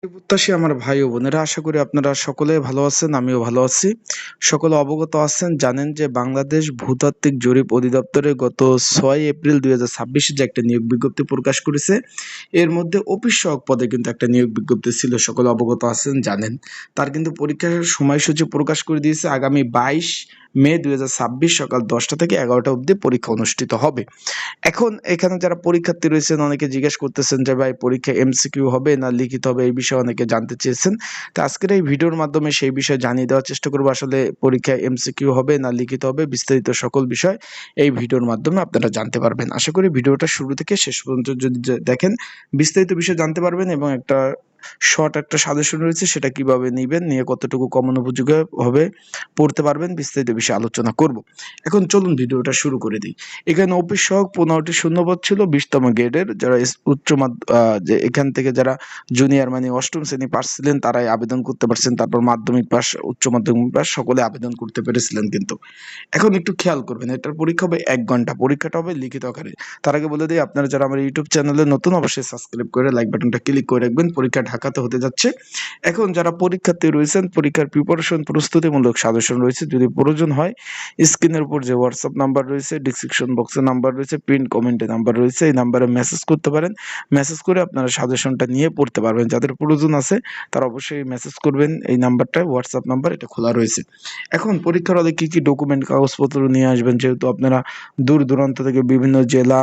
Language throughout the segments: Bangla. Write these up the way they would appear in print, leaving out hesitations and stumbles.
প্রত্যাশী আমার ভাই ও বোনেরা, আশা করি আপনারা সকলে ভালো আছেন, আমিও ভালো আছি। সকলে অবগত আছেন, জানেন যে বাংলাদেশ ভূতাত্ত্বিক জরিপ অধিদপ্তরে গত 6 এপ্রিল 2026 যে একটা নিয়োগ বিজ্ঞপ্তি প্রকাশ করেছে। এর মধ্যে অফিস সহায়ক পদে কিন্তু একটা নিয়োগ বিজ্ঞপ্তি ছিল, সকলে অবগত আছেন, জানেন। তার কিন্তু পরীক্ষার সময়সূচি প্রকাশ করে দিয়েছে। আগামী 22 মে 2026 সকাল 10টা থেকে 11টা অবধি পরীক্ষা অনুষ্ঠিত হবে। এখন এখানে যারা পরীক্ষার্থী রয়েছেন, অনেকে জিজ্ঞেস করতেছেন যে ভাই, পরীক্ষা এমসিকিউ হবে না লিখিত হবে, এই বিষয়ে অনেকে জানতে চেয়েছেন। তো আজকের এই ভিডিওর মাধ্যমে সেই বিষয়ে জানিয়ে দেওয়ার চেষ্টা করবো, আসলে পরীক্ষা এমসিকিউ হবে না লিখিত হবে, বিস্তারিত সকল বিষয় এই ভিডিওর মাধ্যমে আপনারা জানতে পারবেন। আশা করি ভিডিওটা শুরু থেকে শেষ পর্যন্ত যদি দেখেন, বিস্তারিত বিষয় জানতে পারবেন এবং একটা শর্ট একটা সাজেশন রয়েছে, সেটা কিভাবে নিবেন, নিয়ে কতটুকু কমন উপযোগী হবে পড়তে পারবেন, বিস্তারিত বিষয়ে আলোচনা করব। এখন চলুন ভিডিওটা শুরু করে দিই। এখানে অফিস সহক 15টি শূন্যপদ ছিল 20তম গ্রেডের, যারা যে এখান থেকে যারা জুনিয়র মানে অষ্টম শ্রেণী পাস ছিলেন তারাই আবেদন করতে পারছেন। তারপর মাধ্যমিক পাস, উচ্চ মাধ্যমিক পাস সকলে আবেদন করতে পেরেছিলেন। কিন্তু এখন একটু খেয়াল করবেন, এটার পরীক্ষা হবে 1 ঘন্টা, পরীক্ষাটা হবে লিখিত আকারে। তার আগে বলে দিই, আপনারা যারা আমার ইউটিউব চ্যানেলে নতুন, অবশ্যই সাবস্ক্রাইব করে লাইক বাটনটা ক্লিক করে রাখবেন। পরীক্ষা ঢাকাতে হতে যাচ্ছে। এখন যারা পরীক্ষার্থী রয়েছেন, পরীক্ষার প্রিপারেশন প্রস্তুতিমূলক সাজেশন রয়েছে, যদি প্রয়োজন হয় স্ক্রিনের উপর যে হোয়াটসঅ্যাপ নাম্বার রয়েছে, ডিসক্রিপশন বক্সে নাম্বার রয়েছে, পিন কমেন্টে নাম্বার রয়েছে, এই নাম্বারে মেসেজ করতে পারেন। মেসেজ করে আপনারা সাজেশনটা নিয়ে পড়তে পারবেন। যাদের প্রয়োজন আছে তারা অবশ্যই মেসেজ করবেন, এই নাম্বারটা হোয়াটসঅ্যাপ নাম্বার, এটা খোলা রয়েছে। এখন পরীক্ষার হলে কি কি ডকুমেন্ট কাগজপত্র নিয়ে আসবেন, যেহেতু আপনারা দূর দূরান্ত থেকে বিভিন্ন জেলা,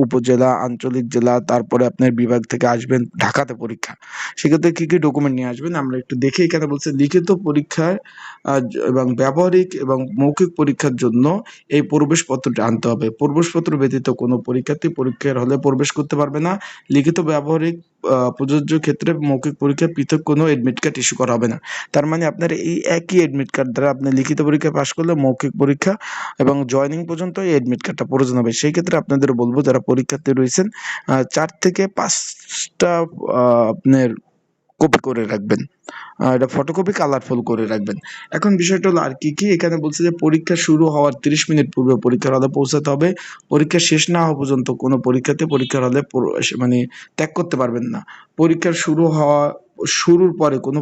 উপজেলা, আঞ্চলিক জেলা, তারপরে আপনার বিভাগ থেকে আসবেন ঢাকাতে পরীক্ষা, সেক্ষেত্রে কি কি ডকুমেন্ট নিয়ে আসবেন আমরা একটু দেখি। এখানে বলছে লিখিত পরীক্ষায় এবং ব্যবহারিক এবং মৌখিক পরীক্ষার জন্য এই প্রবেশপত্রটি আনতে হবে। প্রবেশপত্র ব্যতীত কোনো পরীক্ষার্থী পরীক্ষার হলে প্রবেশ করতে পারবে না। লিখিত ব্যবহারিক প্রযোজ্য ক্ষেত্রে মৌখিক পরীক্ষায় পৃথক কোনো এডমিট কার্ড ইস্যু করা হবে না। তার মানে আপনার এই একই এডমিট কার্ড দ্বারা আপনি লিখিত পরীক্ষায় পাশ করলে মৌখিক পরীক্ষা এবং জয়নিং পর্যন্ত এই এডমিট কার্ডটা প্রয়োজন হবে। সেই ক্ষেত্রে আপনাদের বলবো, যারা পরীক্ষার্থী রয়েছেন 4 থেকে 5টা আপনার কপি করে রাখবেন। এটা ফটোকপি কালারফুল করে রাখবেন। এখন বিষয়টা হলো আর কি কি, এখানে বলছে যে পরীক্ষা শুরু হওয়ার 30 মিনিট পূর্বে পরীক্ষার হলে পৌঁছাতে হবে। পরীক্ষা শেষ না হওয়া পর্যন্ত কোনো পরীক্ষাতে পরীক্ষার হলে মানে ত্যাগ করতে পারবেন না। পরীক্ষার শুরুর পরে কোনো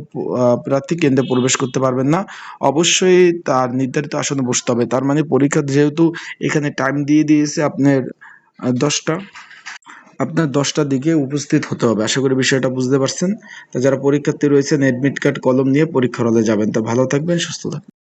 প্রার্থী কেন্দ্রে প্রবেশ করতে পারবেন না। অবশ্যই তার নির্ধারিত আসনে বসতে হবে। তার মানে পরীক্ষা যেহেতু এখানে টাইম দিয়ে দিয়েছে আপনার 10টা, আপনার 10টার দিকে উপস্থিত হতে হবে। আশা করি বিষয়টা বুঝতে পারছেন। তো যারা পরীক্ষার্থী রয়েছেন, এডমিট কার্ড কলম নিয়ে পরীক্ষার হলে যাবেন। তো ভালো থাকবেন, সুস্থ থাকবেন।